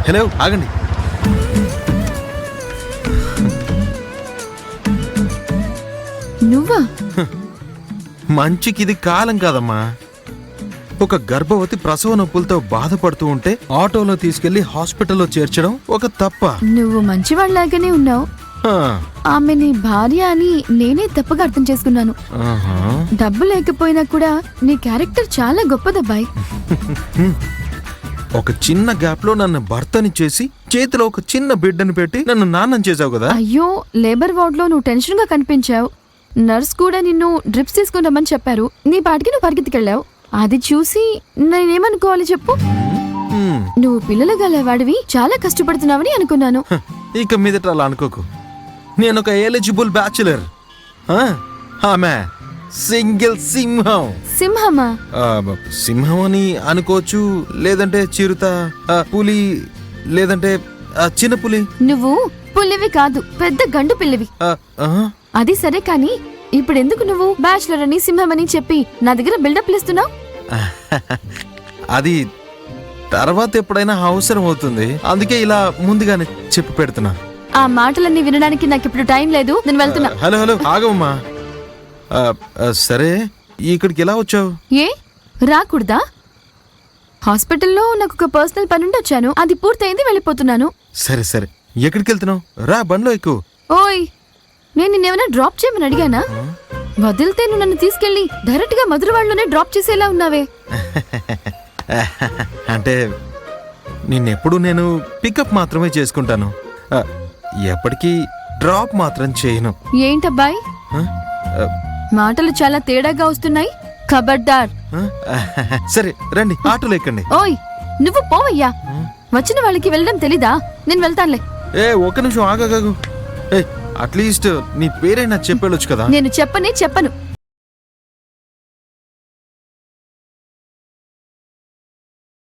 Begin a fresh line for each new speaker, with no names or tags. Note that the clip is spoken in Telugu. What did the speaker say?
హలో ఆగండి.
నువ్వా?
మంచికి ఇది కాలం కాదమ్మా. ఒక గర్భవతి ప్రసవ నొప్పులతో బాధపడుతూ ఉంటే ఆటోలో తీసుకెళ్లి హాస్పిటల్లో చేర్చడం ఒక తప్ప.
నువ్వు మంచివాళ్ళలాగానే ఉన్నావు.
ఆ,
ఆమె నీ భార్య అని నేనే తప్పుగా అర్థం చేసుకున్నాను.
ఆహా.
డబ్బు లేకపోయినా కూడా నీ క్యారెక్టర్ చాలా గొప్పదబ్బాయి.
ఒక చిన్న గ్యాప్ లో నన్ను భర్తని చేసి చేతిలో ఒక చిన్న బిడ్డని పెట్టి నన్ను నాన్నం చేసావు కదా.
అయ్యో, లేబర్ వార్డ్ లో నువ్వు టెన్షన్ గా కనిపించావు. నర్స్ కూడా నిన్ను డ్రిప్స్ తీసుకుని రమ్మని చెప్పారు. నీ పాటికి నువ్వు పరిగెత్తికెళ్ళావు. అది చూసి నేనేమనుకోవాలి చెప్పు?
హ్మ్.
నువ్వు పిల్లలు గలవాడివి, చాలా కష్టపడుతున్నావని అనుకున్నాను.
హ, ఇక మీదట అలా అనుకోకు. నేను ఒక ఎలిజిబుల్ బ్యాచులర్. ఆమె సింగిల్ సింహం.
సింహమా?
సింహం అని అనుకోవచ్చు, లేదంటే చిరుత, పులి, లేదంటే చిన్న పులి.
నువ్వు పుల్లివి కాదు, పెద్ద గండు పిల్లివి.
ఆ, ఆ,
అది సరే కాని ఇప్పుడు ఎందుకు నువ్వు బ్యాచులర్ అని సింహం అని చెప్పి నా దగ్గర బిల్డప్ ఇస్తున్నావు?
అది తర్వాత ఎప్పుడైనా అవసరం అవుతుంది, అందుకే ఇలా ముందుగానే చెప్పి పెడుతున్నా.
ఆ మాటలన్నీ వినడానికి నాకు ఇప్పుడు టైం లేదు, నేను వెళ్తున్నా.
హలో హలో ఆగమ్మా. సరే, ఇక్కడికి ఎలా వచ్చావు?
ఏ రాకూడదా? హాస్పిటల్లో నాకు ఒక పర్సనల్ పని ఉండి వచ్చాను. అది పూర్తయింది, వెళ్ళిపోతున్నాను.
సరే సరే, ఎక్కడికి వెళ్తున్నావు? రా, బండ్లో ఎక్కువ.
ఓయ్, నేను నిన్నేమైనా డ్రాప్ చేయమని అడిగానా? వదిలితే నువ్వు నన్ను తీసుకెళ్లి డైరెక్ట్ గా మధురవాడలోనే డ్రాప్ చేసేలా ఉన్నావే.
అంటే నిన్నెప్పుడు నేను పికప్ మాత్రమే చేసుకుంటాను, ఎప్పటికీ డ్రాప్ మాత్రం చేయను.
ఏంటబ్బాయి,
ఆ, ఆ,
మాటలు చాలా తేడాగా వస్తున్నాయి. ఖబర్దార్.
సరే రండి, ఆటోలో ఎక్కండి.
ఓయ్, నువ్వు పోవయ్యా. వచ్చిన వాళ్ళకి వెళ్ళడం తెలీదా? నేను వెళ్తానులే.
ఒక్క నిమిషం ఆగాగు. అట్లీస్ట్ నీ పేరైనా చెప్పేళ్ళొచ్చు కదా.
నేను చెప్పనే చెప్పను.